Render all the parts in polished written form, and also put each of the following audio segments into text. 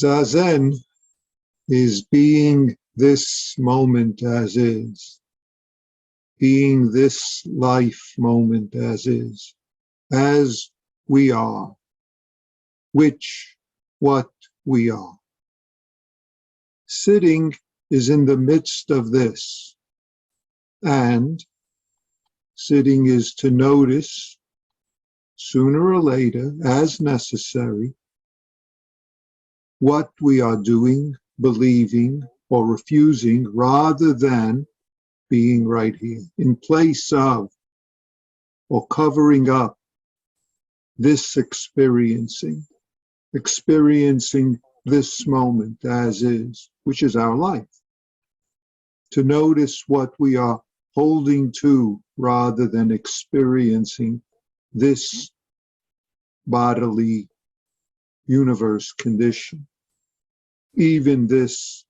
Zazen is being this moment as is, being this life moment as is, as we are, what we are. Sitting is in the midst of this, and sitting is to notice, sooner or later, as necessary, what we are doing, believing, or refusing, rather than being right here, in place of, or covering up this experiencing this moment as is, which is our life. To notice what we are holding to rather than experiencing this bodily universe condition, even this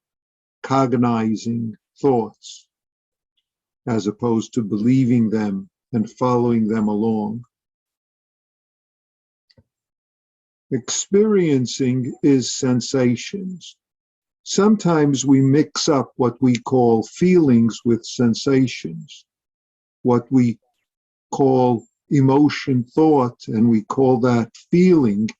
cognizing thoughts, as opposed to believing them and following them along. Experiencing is sensations. Sometimes we mix up what we call feelings with sensations, what we call emotion, thought, and we call that feelings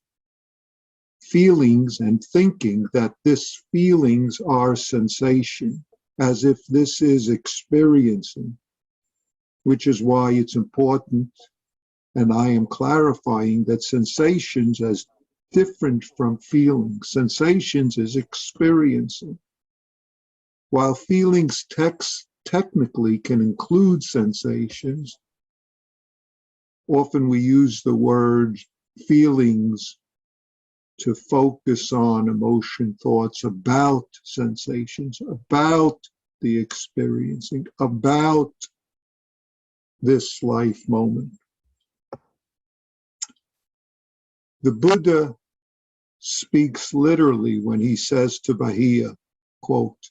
and thinking that this feelings are sensation, as if this is experiencing, which is why it's important, and I am clarifying that sensations as different from feelings. Sensations is experiencing, while feelings technically can include sensations. Often we use the word feelings to focus on emotion, thoughts about sensations, about the experiencing, about this life moment. The Buddha speaks literally when he says to Bahia, quote,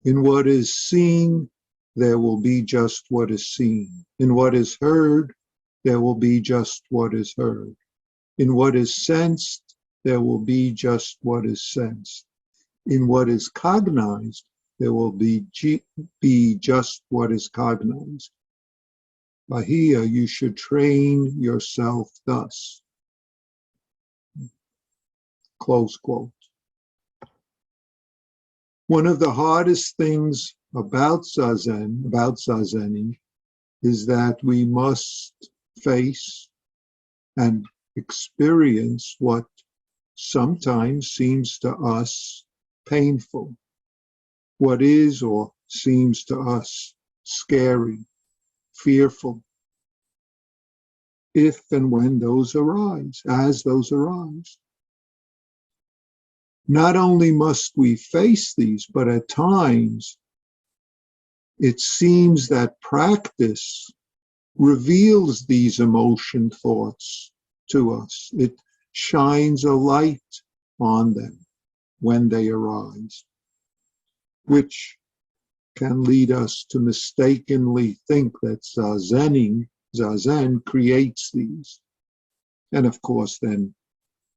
"In what is seen, there will be just what is seen. In what is heard, there will be just what is heard. In what is sensed, there will be just what is sensed. In what is cognized, there will be just what is cognized. Bahia, you should train yourself thus." Close quote. One of the hardest things about zazening, is that we must face and experience what sometimes seems to us painful, what is or seems to us scary, fearful, if and when those arise, as those arise. Not only must we face these, but at times it seems that practice reveals these emotion thoughts to us. It shines a light on them when they arise, which can lead us to mistakenly think that Zazen creates these. And of course, then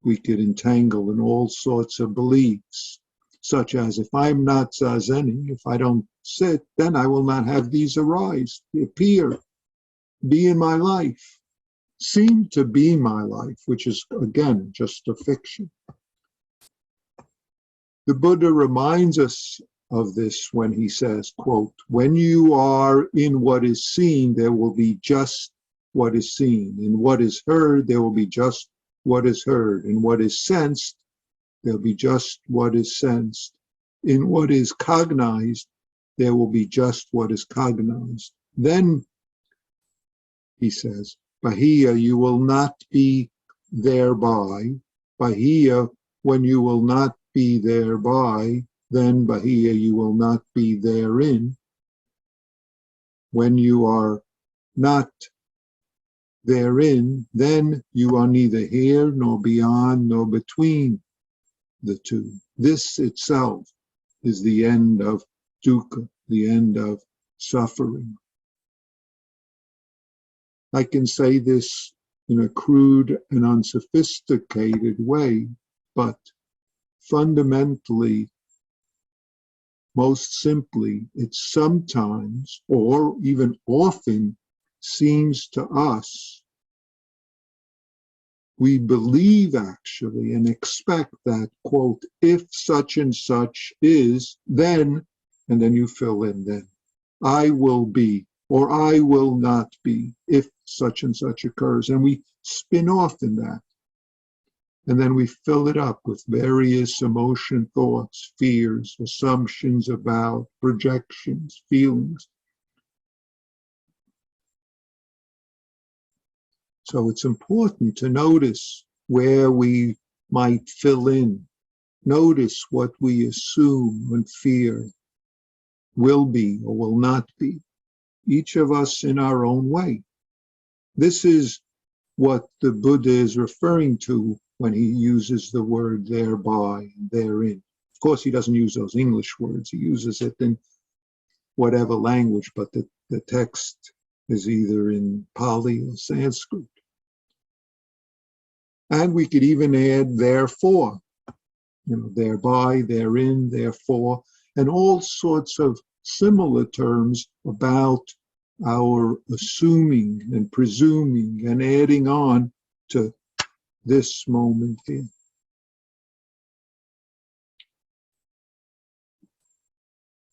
we could entangle in all sorts of beliefs, such as if I'm not zazening, if I don't sit, then I will not have these arise, appear, be in my life, seem to be my life, which is, again, just a fiction. The Buddha reminds us of this when he says, quote, "When you are in what is seen, there will be just what is seen. In what is heard, there will be just what is heard. In what is sensed, there'll be just what is sensed. In what is cognized, there will be just what is cognized. Then," he says, "Bahia, you will not be thereby. Bahia, when you will not be thereby, then Bahia, you will not be therein. When you are not therein, then you are neither here nor beyond nor between the two. This itself is the end of dukkha, the end of suffering." I can say this in a crude and unsophisticated way, but fundamentally, most simply, it sometimes or even often seems to us, we believe actually and expect that, quote, if such and such is, then, and then you fill in then, I will be or I will not be if such and such occurs. And we spin off in that. And then we fill it up with various emotion, thoughts, fears, assumptions about, projections, feelings. So it's important to notice where we might fill in. Notice what we assume and fear will be or will not be, each of us in our own way. This is what the Buddha is referring to when he uses the word thereby and therein. Of course, he doesn't use those English words. He uses it in whatever language, but the text is either in Pali or Sanskrit. And we could even add therefore, thereby, therein, therefore, and all sorts of similar terms about our assuming and presuming and adding on to this moment here.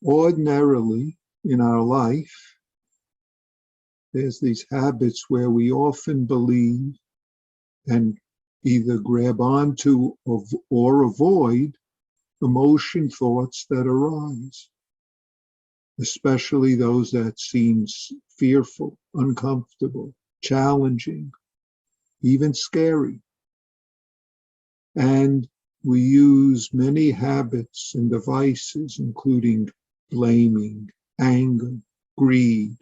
Ordinarily, in our life, there's these habits where we often believe and either grab onto or avoid emotion thoughts that arise, especially those that seem fearful, uncomfortable, challenging, even scary. And we use many habits and devices, including blaming, anger, greed,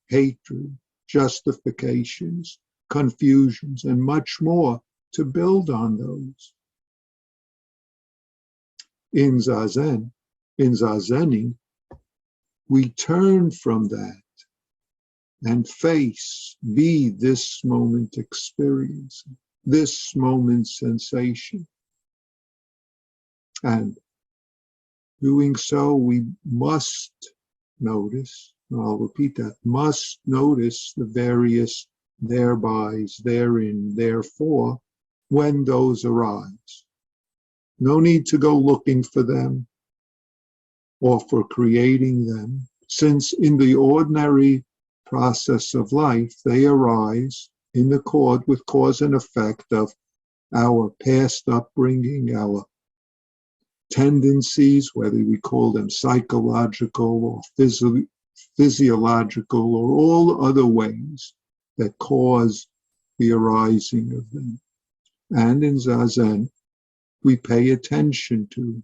hatred, justifications, confusions, and much more to build on those. In Zazening, we turn from that and face, be this moment experience, this moment sensation. And doing so, we must notice, and I'll repeat that, must notice the various therebys, therein, therefore, when those arise. No need to go looking for them or for creating them, since in the ordinary process of life, they arise in accord with cause and effect of our past upbringing, our tendencies, whether we call them psychological or physiological or all other ways that cause the arising of them. And in Zazen, we pay attention to,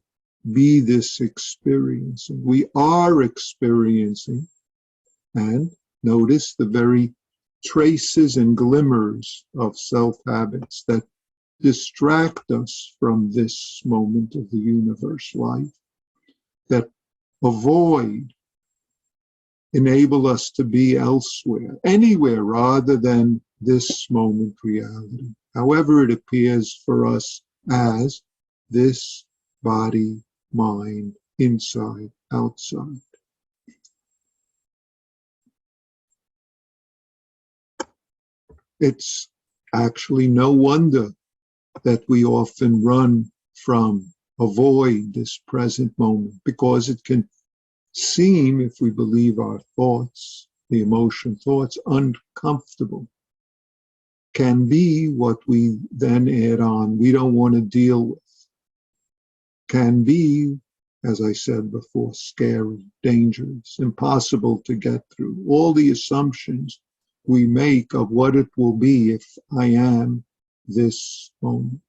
be this experiencing. We are experiencing, and notice the very traces and glimmers of self-habits that distract us from this moment of the universe life, that avoid, enable us to be elsewhere, anywhere rather than this moment reality, however it appears for us as this body, mind, inside, outside. It's actually no wonder that we often run from, avoid this present moment, because it can seem, if we believe our thoughts, the emotion thoughts, uncomfortable. Can be what we then add on, we don't want to deal with. Can be, as I said before, scary, dangerous, impossible to get through. All the assumptions we make of what it will be if I am this moment.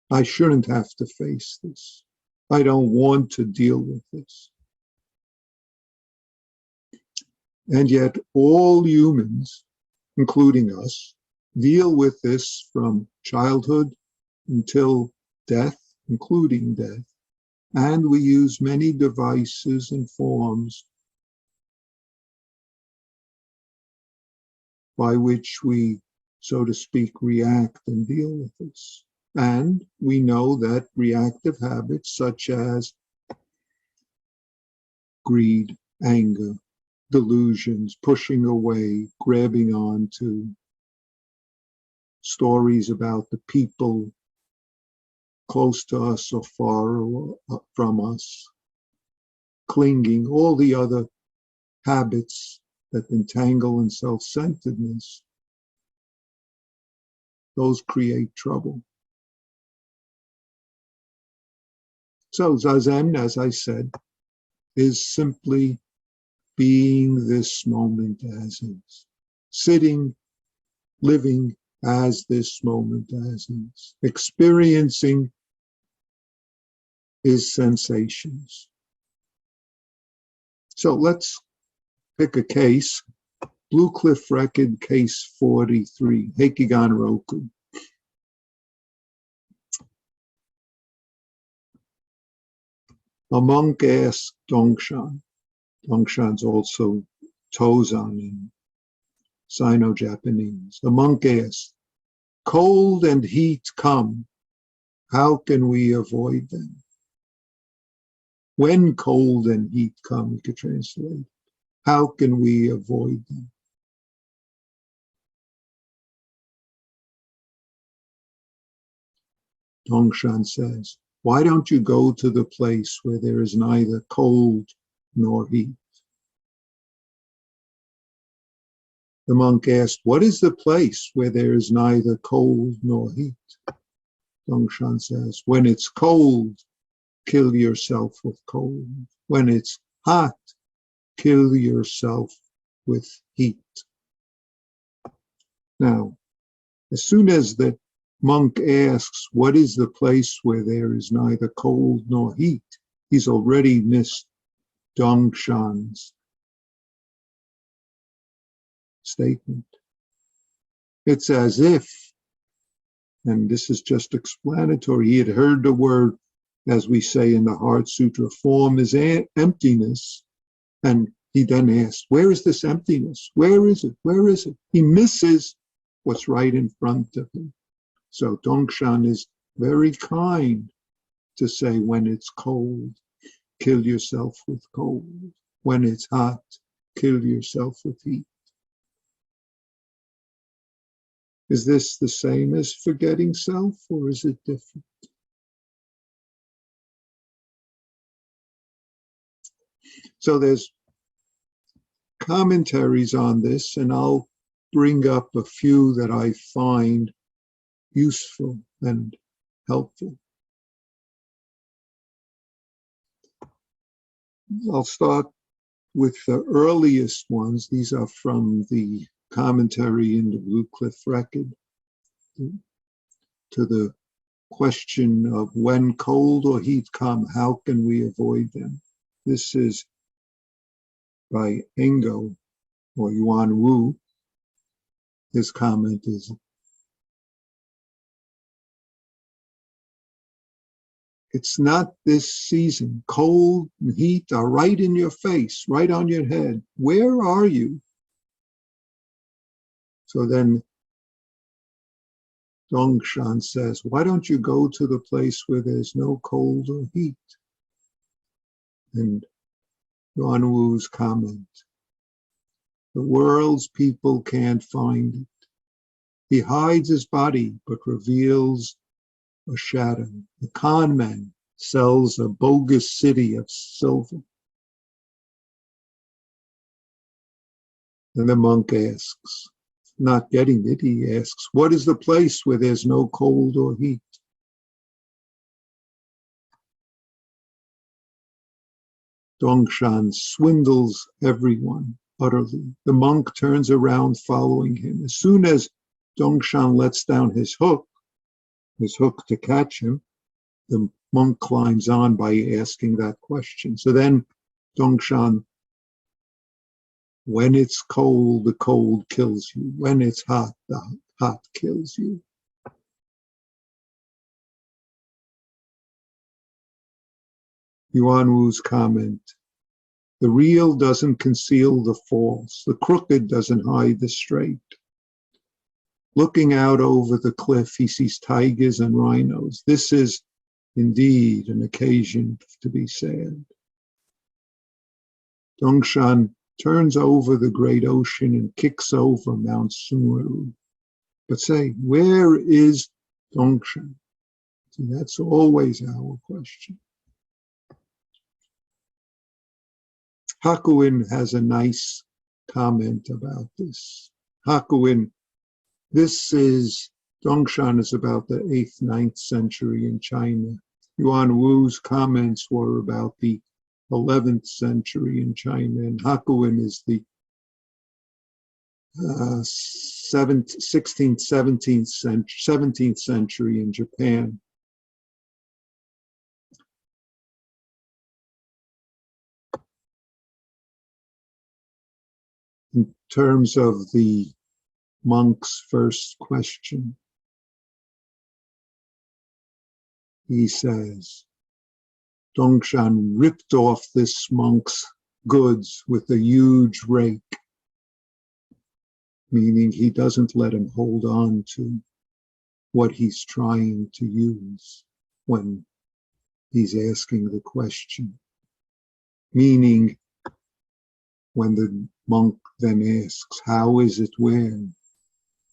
I shouldn't have to face this. I don't want to deal with this. And yet all humans, including us, deal with this from childhood until death, including death. And we use many devices and forms by which we, so to speak, react and deal with this. And we know that reactive habits such as greed, anger, delusions, pushing away, grabbing onto, stories about the people close to us or far from us, clinging, all the other habits that entangle in self-centeredness, those create trouble. So Zazen, as I said, is simply being this moment as is, sitting, living as this moment as is, experiencing his sensations. So let's pick a case. Blue Cliff Record, case 43, Heikigan Roku. A monk asked Dongshan. Dongshan's also Tozan in Sino-Japanese. A monk asked, cold and heat come, how can we avoid them? When cold and heat come, you could translate, how can we avoid them? Dongshan says, why don't you go to the place where there is neither cold nor heat? The monk asked, what is the place where there is neither cold nor heat? Dongshan says, when it's cold, kill yourself with cold. When it's hot, kill yourself with heat. Now, as soon as the monk asks, what is the place where there is neither cold nor heat? He's already missed Dongshan's statement. It's as if, and this is just explanatory, he had heard the word, as we say in the Heart Sutra, form is emptiness, and he then asked, where is this emptiness? Where is it? Where is it? He misses what's right in front of him. So Dongshan is very kind to say, when it's cold, kill yourself with cold. When it's hot, kill yourself with heat. Is this the same as forgetting self, or is it different? So there's commentaries on this, and I'll bring up a few that I find useful and helpful. I'll start with the earliest ones. These are from the commentary in the Blue Cliff Record to the question of when cold or heat come, how can we avoid them? This is by Engo or Yuan Wu. His comment is, it's not this season. Cold and heat are right in your face, right on your head. Where are you? So then Dongshan says, why don't you go to the place where there's no cold or heat? And Yuan Wu's comment, the world's people can't find it. He hides his body, but reveals a shadow. The con man sells a bogus city of silver. And the monk asks, not getting it, he asks, what is the place where there's no cold or heat? Dongshan swindles everyone utterly. The monk turns around following him. As soon as Dongshan lets down his hook to catch him, the monk climbs on by asking that question. So then Dongshan, when it's cold, the cold kills you. When it's hot, the hot kills you. Yuan Wu's comment, the real doesn't conceal the false. The crooked doesn't hide the straight. looking out over the cliff, he sees tigers and rhinos. This is indeed an occasion to be sad. Dongshan turns over the great ocean and kicks over Mount Sumeru. But say, where is Dongshan? See, that's always our question. Hakuin has a nice comment about this. Hakuin, Dongshan is about the 8th, 9th century in China. Yuan Wu's comments were about the 11th century in China, and Hakuin is the 16th, 17th century in Japan. In terms of the monk's first question, he says, Dongshan ripped off this monk's goods with a huge rake, meaning he doesn't let him hold on to what he's trying to use when he's asking the question. Meaning, when the monk then asks, how is it where?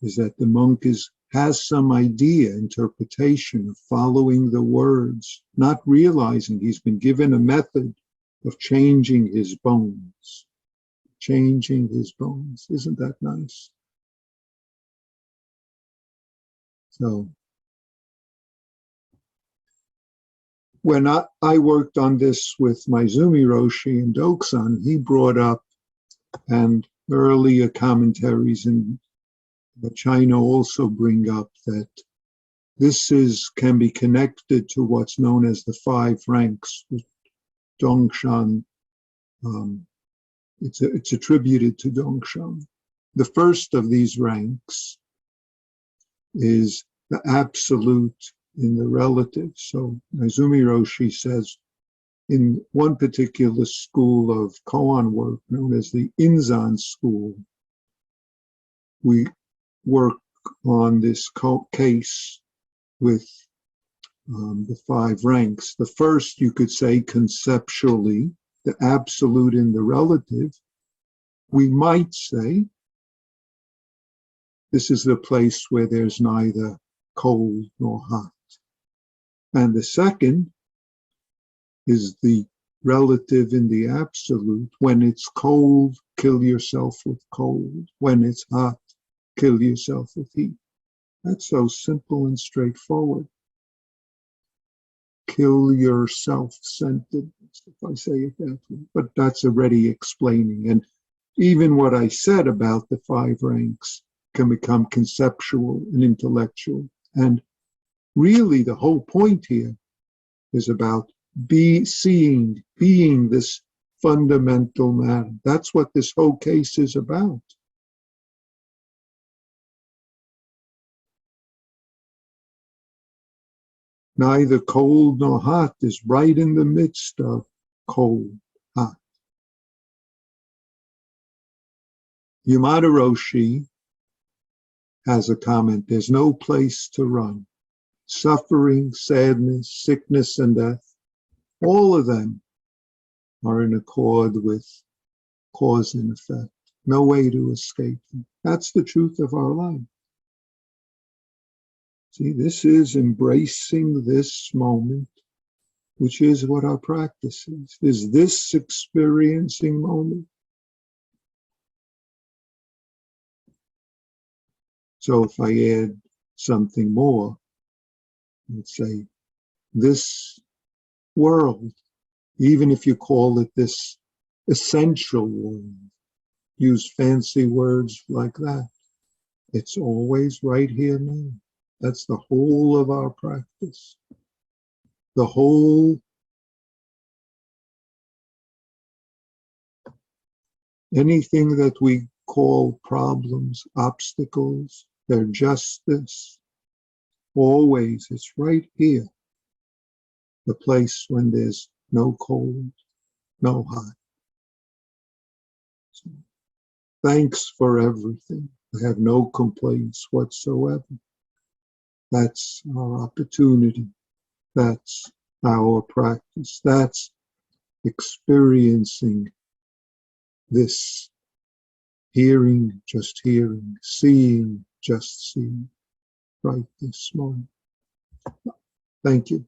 Is that the monk has some idea, interpretation of following the words, not realizing he's been given a method of changing his bones. Changing his bones. Isn't that nice? So, when I worked on this with Maezumi Roshi and Doksan, he brought up, and earlier commentaries in China also bring up, that this can be connected to what's known as the 5 ranks. Dongshan, it's attributed to Dongshan. The first of these ranks is the absolute in the relative. So Maezumi Roshi says, in one particular school of koan work known as the Inzan school, we work on this case with the 5 ranks. The first, you could say conceptually, the absolute in the relative, we might say this is the place where there's neither cold nor hot. And the second is the relative in the absolute. When it's cold, kill yourself with cold. When it's hot, kill yourself with heat. That's so simple and straightforward. Kill your self-centeredness, if I say it that way. But that's already explaining. And even what I said about the 5 ranks can become conceptual and intellectual. And really the whole point here is about being this fundamental matter. That's what this whole case is about. Neither cold nor hot is right in the midst of cold, hot. Yamada Roshi has a comment, there's no place to run. Suffering, sadness, sickness, and death, all of them are in accord with cause and effect. No way to escape them. That's the truth of our life. See, this is embracing this moment, which is what our practice is this experiencing moment. So if I add something more, let's say this world, even if you call it this essential world, use fancy words like that, it's always right here now. That's the whole of our practice. The whole, anything that we call problems, obstacles, they're just this. Always, it's right here. The place when there's no cold, no hot. So, thanks for everything. I have no complaints whatsoever. That's our opportunity. That's our practice. That's experiencing this hearing, just hearing, seeing, just seeing, right this moment. Thank you.